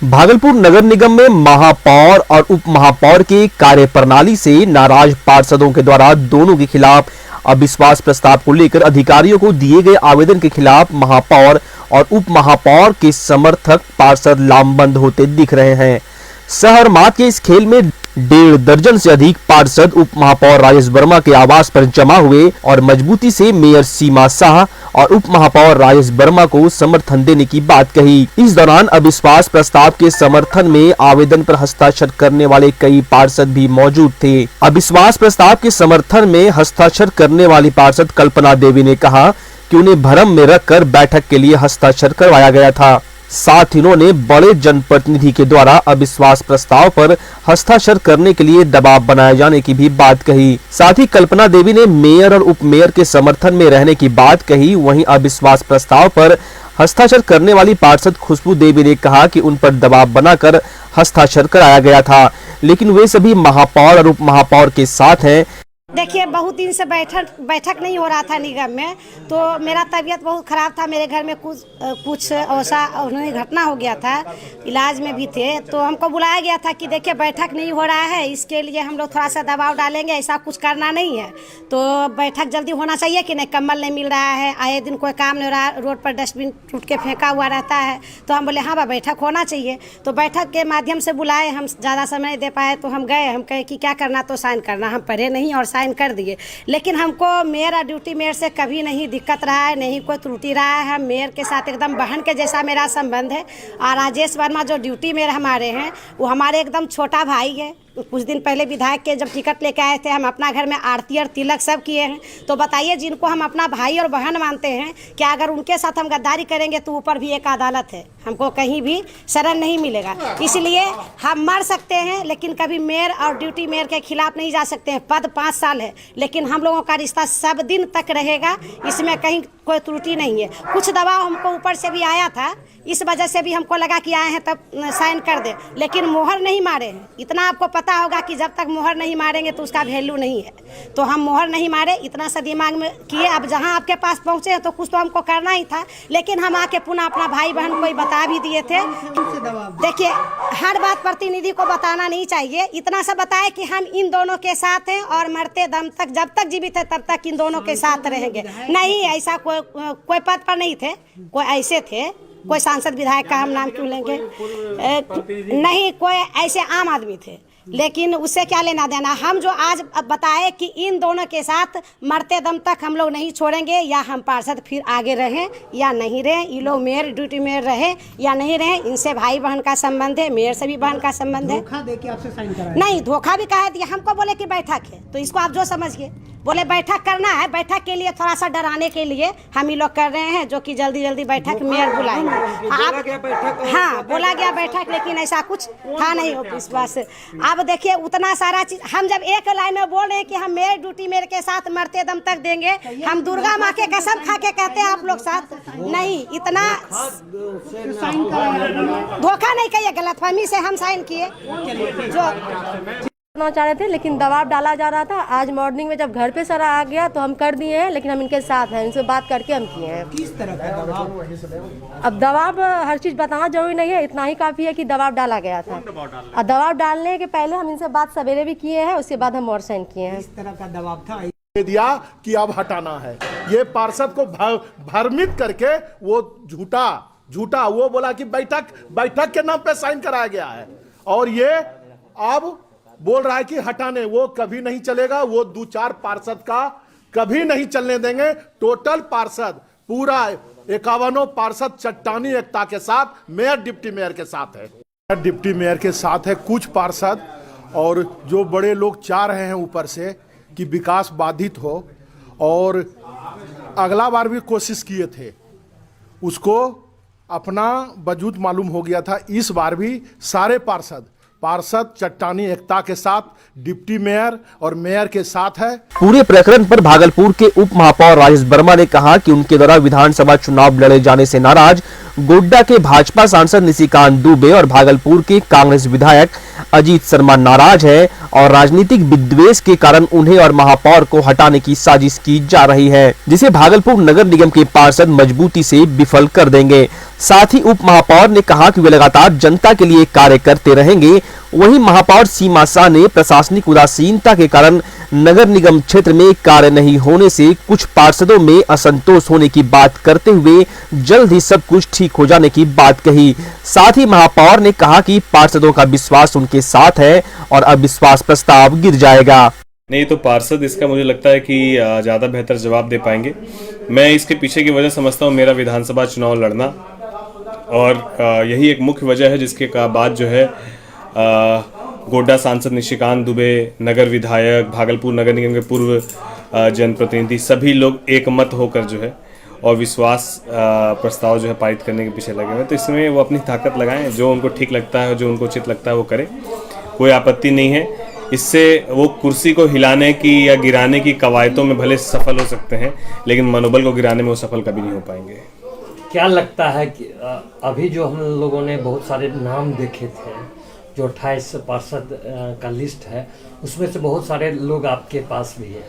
भागलपुर नगर निगम में महापौर और उप महापौर के कार्यप्रणाली से नाराज पार्षदों के द्वारा दोनों के खिलाफ अविश्वास प्रस्ताव को लेकर अधिकारियों को दिए गए आवेदन के खिलाफ महापौर और उप महापौर के समर्थक पार्षद लामबंद होते दिख रहे हैं। शहर मात के इस खेल में 1.5 दर्जन से अधिक पार्षद उप महापौर राजेश वर्मा के आवास पर जमा हुए और मजबूती से मेयर सीमा शाह और उप महापौर राजेश वर्मा को समर्थन देने की बात कही। इस दौरान अविश्वास प्रस्ताव के समर्थन में आवेदन पर हस्ताक्षर करने वाले कई पार्षद भी मौजूद थे। अविश्वास प्रस्ताव के समर्थन में हस्ताक्षर करने वाली पार्षद कल्पना देवी ने कहा कि उन्हें भ्रम में रखकर बैठक के लिए हस्ताक्षर करवाया गया था। साथ ही उन्होंने बड़े जनप्रतिनिधि के द्वारा अविश्वास प्रस्ताव पर हस्ताक्षर करने के लिए दबाव बनाए जाने की भी बात कही। साथ ही कल्पना देवी ने मेयर और उप मेयर के समर्थन में रहने की बात कही। वहीं अविश्वास प्रस्ताव पर हस्ताक्षर करने वाली पार्षद खुशबू देवी ने कहा कि उन पर दबाव बनाकर हस्ताक्षर कराया गया था, लेकिन वे सभी महापौर और उप महापौर के साथ हैं। देखिए, बहुत दिन से बैठक नहीं हो रहा था निगम में, तो मेरा तबीयत बहुत ख़राब था। मेरे घर में कुछ ऐसा उन्होंने घटना हो गया था, इलाज में भी थे, तो हमको बुलाया गया था कि देखिए बैठक नहीं हो रहा है, इसके लिए हम लोग थोड़ा सा दबाव डालेंगे, ऐसा कुछ करना नहीं है, तो बैठक जल्दी होना चाहिए कि नहीं। कम्बल नहीं मिल रहा है, आए दिन कोई काम नहीं हो रहा, रोड पर डस्टबिन टूट के फेंका हुआ रहता है, तो हम बोले हाँ बैठक होना चाहिए। तो बैठक के माध्यम से बुलाए, हम ज़्यादा समय नहीं दे पाए, तो हम गए। हम कहे कि क्या करना, तो साइन करना। हम पढ़े नहीं और साइन कर दिए। लेकिन हमको मेयर और ड्यूटी मेयर से कभी नहीं दिक्कत रहा है, नहीं कोई त्रुटि रहा है। हम मेयर के साथ एकदम बहन के जैसा मेरा संबंध है। और राजेश वर्मा जो ड्यूटी मेयर हमारे हैं, वो हमारे एकदम छोटा भाई है। कुछ दिन पहले विधायक के जब टिकट लेके आए थे, हम अपना घर में आरती और तिलक सब किए हैं। तो बताइए, जिनको हम अपना भाई और बहन मानते हैं, क्या अगर उनके साथ हम गद्दारी करेंगे तो ऊपर भी एक अदालत है, हमको कहीं भी शरण नहीं मिलेगा। इसलिए हम मर सकते हैं, लेकिन कभी मेयर और ड्यूटी मेयर के खिलाफ नहीं जा सकते हैं। पद 5 साल है, लेकिन हम लोगों का रिश्ता सब दिन तक रहेगा, इसमें कहीं कोई त्रुटि नहीं है। कुछ दबाव हमको ऊपर से भी आया था, इस वजह से भी हमको लगा कि आए हैं तब साइन कर दे, लेकिन मोहर नहीं मारे हैं। इतना आपको पता होगा कि जब तक मोहर नहीं मारेंगे तो उसका वैल्यू नहीं है। तो हम मोहर नहीं मारे, इतना सा दिमाग में किए। अब जहां आपके पास पहुंचे हैं तो कुछ तो हमको करना ही था, लेकिन हम आके पुनः अपना भाई बहन को बता भी दिए थे। देखिए, हर बात प्रतिनिधि को बताना नहीं चाहिए। इतना सा बताए कि हम इन दोनों के साथ हैं और मरते दम तक, जब तक जीवित है तब तक इन दोनों के साथ रहेंगे। नहीं, ऐसा कोई पद पर नहीं थे, कोई ऐसे थे, कोई सांसद विधायक का हम नाम क्यों लेंगे, नहीं, कोई ऐसे आम आदमी थे, लेकिन उससे क्या लेना देना। हम जो आज बताए कि इन दोनों के साथ मरते दम तक हम लोग नहीं छोड़ेंगे, या हम पार्षद फिर आगे रहें या नहीं रहें, ये लोग मेयर ड्यूटी मेयर रहे या नहीं रहे, इनसे भाई बहन का संबंध है, मेयर से भी बहन का संबंध है। धोखा देके आपसे साइन कराया? नहीं, धोखा भी कहा दिया। हमको बोले कि बैठक है, तो इसको आप जो समझिए, बोले बैठक करना है। बैठक के लिए थोड़ा सा डराने के लिए हम ही लोग कर रहे हैं, जो कि जल्दी जल्दी बैठक मेयर बुलाएंगे। हाँ, बोला गया बैठक, लेकिन ऐसा कुछ था नहीं विश्वास। अब देखिए, उतना सारा चीज हम जब एक लाइन में बोल रहे हैं कि हम मेयर ड्यूटी मेयर के साथ मरते दम तक देंगे, हम दुर्गा माँ के कसम खा के कहते हैं आप लोग साथ नहीं। इतना धोखा नहीं कहिए, गलतफहमी से हम साइन किए जो चाह रहे थे, लेकिन दबाव डाला जा रहा था। आज मॉर्निंग में जब घर पे सर आ गया तो हम कर दिए हैं, लेकिन हम इनके साथ हैं, इनसे बात करके हम किए हैं। किस तरह का दबाव? अब दबाव हर चीज बताना जरूरी नहीं है, इतना ही काफी है कि दबाव डाला गया था। और दबाव डालने के पहले हम इनसे बात सवेरे भी किए हैं, उसके बाद हम और साइन किए हैं। इस तरह का दबाव था दिया कि अब हटाना है। ये पार्षद को भ्रमित करके वो झूठा वो बोला कि बैठक के नाम पे साइन कराया गया है, और ये अब बोल रहा है कि हटाने। वो कभी नहीं चलेगा, वो 2-4 पार्षद का कभी नहीं चलने देंगे। टोटल पार्षद पूरा 51 पार्षद चट्टानी एकता के साथ, मेयर डिप्टी मेयर के साथ है। डिप्टी मेयर के साथ है कुछ पार्षद, और जो बड़े लोग चाह रहे हैं ऊपर से कि विकास बाधित हो, और अगला बार भी कोशिश किए थे, उसको अपना वजूद मालूम हो गया था। इस बार भी सारे पार्षद चट्टानी एकता के साथ, डिप्टी मेयर और मेयर के साथ है। पूरे प्रकरण पर भागलपुर के उप महापौर राजेश वर्मा ने कहा कि उनके द्वारा विधानसभा चुनाव लड़े जाने से नाराज गोड्डा के भाजपा सांसद निशिकांत दुबे और भागलपुर के कांग्रेस विधायक अजीत शर्मा नाराज है और राजनीतिक विद्वेष के कारण उन्हें और महापौर को हटाने की साजिश की जा रही है, जिसे भागलपुर नगर निगम के पार्षद मजबूती से विफल कर देंगे। साथ ही उप महापौर ने कहा कि वे लगातार जनता के लिए कार्य करते रहेंगे। वहीं महापौर सीमा शाह ने प्रशासनिक उदासीनता के कारण नगर निगम क्षेत्र में कार्य नहीं होने से कुछ पार्षदों में असंतोष होने की बात करते हुए जल्द ही सब कुछ ठीक हो जाने की बात कही। साथ ही महापौर ने कहा कि पार्षदों का विश्वास उनके साथ है और अविश्वास प्रस्ताव गिर जाएगा। नहीं तो पार्षद इसका मुझे लगता है कि ज़्यादा बेहतर जवाब दे पाएंगे। मैं इसके पीछे की वजह समझता हूँ मेरा विधानसभा चुनाव लड़ना, और यही एक मुख्य वजह है जिसके बाद जो है गोड्डा सांसद निशिकांत दुबे, नगर विधायक, भागलपुर नगर निगम के पूर्व जनप्रतिनिधि सभी लोग एक मत होकर जो है और विश्वास प्रस्ताव जो है पारित करने के पीछे लगे हुए। तो इसमें वो अपनी ताकत लगाएं, जो उनको ठीक लगता है, जो उनको उचित लगता है वो करें, कोई आपत्ति नहीं है। इससे वो कुर्सी को हिलाने की या गिराने की कवायदों में भले सफल हो सकते हैं, लेकिन मनोबल को गिराने में वो सफल कभी नहीं हो पाएंगे। क्या लगता है कि अभी जो हम लोगों ने बहुत सारे नाम देखे थे, जो 28 पार्षद का लिस्ट है, उसमें से बहुत सारे लोग आपके पास भी है।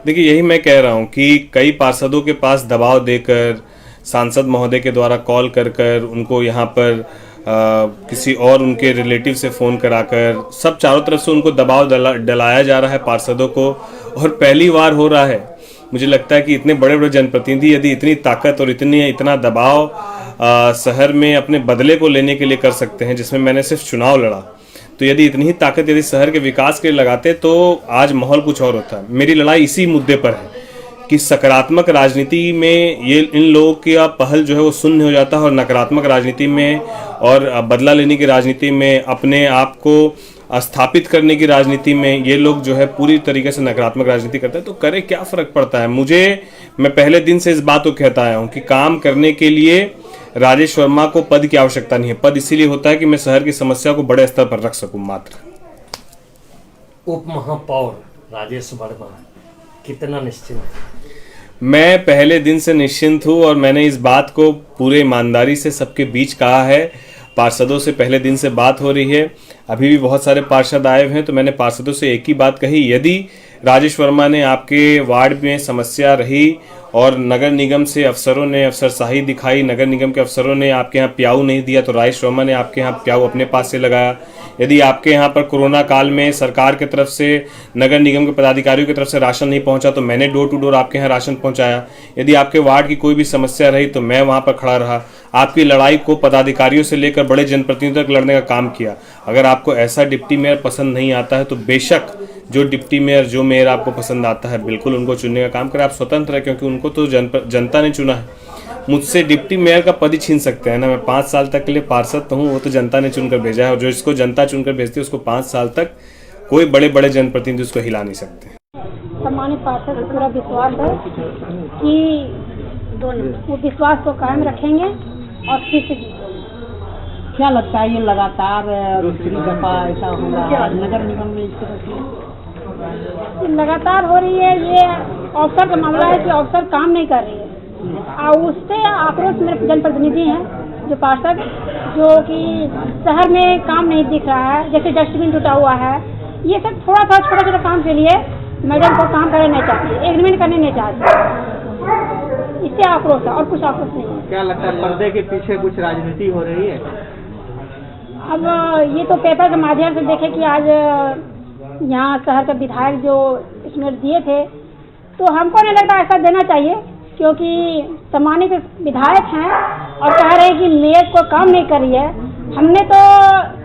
देखिए, यही मैं कह रहा हूँ कि कई पार्षदों के पास दबाव देकर, सांसद महोदय के द्वारा कॉल कर उनको यहाँ पर किसी और उनके रिलेटिव से फ़ोन कराकर सब चारों तरफ से उनको दबाव डलाया जा रहा है पार्षदों को, और पहली बार हो रहा है। मुझे लगता है कि इतने बड़े बड़े जनप्रतिनिधि यदि इतनी ताकत और इतना दबाव शहर में अपने बदले को लेने के लिए कर सकते हैं, जिसमें मैंने सिर्फ चुनाव लड़ा, तो यदि इतनी ही ताकत यदि शहर के विकास के लिए लगाते तो आज माहौल कुछ और होता। मेरी लड़ाई इसी मुद्दे पर है कि सकारात्मक राजनीति में ये इन लोगों का पहल जो है वो शून्य हो जाता है, और नकारात्मक राजनीति में और बदला लेने की राजनीति में, अपने आप को स्थापित करने की राजनीति में ये लोग जो है पूरी तरीके से नकारात्मक राजनीति करते हैं। तो करे क्या फर्क पड़ता है। मैं पहले दिन से इस बात को कहता आया हूँ कि काम करने के लिए राजेश वर्मा को पद की आवश्यकता नहीं है। पद इसीलिए होता है कि मैं शहर की समस्या को बड़े स्तर पर रख सकूं मात्र। उप महापौर राजेश वर्मा कितना निश्चिंत है? मैं पहले दिन से निश्चिंत हूं, और मैंने इस बात को पूरे ईमानदारी से सबके बीच कहा है। पार्षदों से पहले दिन से बात हो रही है, अभी भी बहुत सारे पार्षद आए हुए हैं, तो मैंने पार्षदों से एक ही बात कही, यदि राजेश वर्मा ने आपके वार्ड में समस्या रही और नगर निगम से अफसरों ने अफसरशाही दिखाई, नगर निगम के अफसरों ने आपके यहाँ प्याऊ नहीं दिया, तो राजेश वर्मा ने आपके यहाँ प्याऊ अपने पास से लगाया। यदि आपके यहाँ पर कोरोना काल में सरकार की तरफ से, नगर निगम के पदाधिकारियों की तरफ से राशन नहीं पहुँचा, तो मैंने डोर टू डोर आपके यहाँ राशन पहुँचाया। यदि आपके वार्ड की कोई भी समस्या रही तो मैं वहाँ पर खड़ा रहा, आपकी लड़ाई को पदाधिकारियों से लेकर बड़े जनप्रतिनिधियों तक लड़ने का काम किया। अगर आपको ऐसा डिप्टी मेयर पसंद नहीं आता है तो बेशक जो डिप्टी मेयर, जो मेयर आपको पसंद आता है, बिल्कुल उनको चुनने का काम करें। आप स्वतंत्र है, क्योंकि उनको तो जनता ने चुना है। मुझसे डिप्टी मेयर का पद ही छीन सकते हैं ना। मैं 5 साल तक के लिए पार्षद तो हूँ, वो तो जनता ने चुनकर भेजा है, और जो इसको जनता चुनकर भेजती है उसको 5 साल तक कोई बड़े बड़े जनप्रतिनिधि उसको हिला नहीं सकते। सम्मानित पार्षद को पूरा विश्वास है कि वो विश्वास को कायम रखेंगे और फिर से जीतेंगे। क्या लगता है ये लगातार दूसरी दफा ऐसा होगा नगर निगम में? इस तरह की लगातार हो रही है। ये अफसर का मामला है कि अफसर काम नहीं कर रही है, और उससे आक्रोश मेरे जनप्रतिनिधि हैं जो पार्षद, जो कि शहर में काम नहीं दिख रहा है, जैसे डस्टबिन टूटा हुआ है, ये सब छोटा छोटा काम के लिए मैडम को काम करने नहीं चाहती, एग्रीमेंट करने नहीं चाहती। इससे आक्रोश है और कुछ आक्रोश नहीं है। क्या लगता है पर्दे के पीछे कुछ राजनीति हो रही है? अब ये तो पेपर के माध्यम से देखे कि आज यहाँ शहर के विधायक जो इसमें दिए थे, तो हमको नहीं लगता ऐसा देना चाहिए, क्योंकि सम्मानित विधायक हैं और कह रहे हैं कि मेयर को काम नहीं कर रही है। हमने तो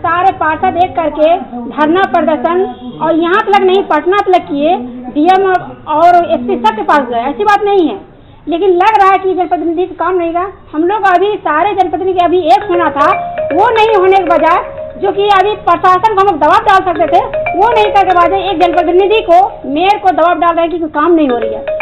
सारे पार्षद एक करके धरना प्रदर्शन, और यहाँ तक नहीं पटना तक किए, डीएम और एसपी सब के पास गए, ऐसी बात नहीं है। लेकिन लग रहा है कि जनप्रतिनिधि का काम नहीं रहा। हम लोग अभी सारे जनप्रतिनिधि अभी एक होना था, वो नहीं होने के बजाय, जो कि अभी प्रशासन को हम लोग दबाव डाल सकते थे, वो नहीं करके बजाय एक जनप्रतिनिधि को, मेयर को दबाव डाल रहे हैं कि काम नहीं हो रही है।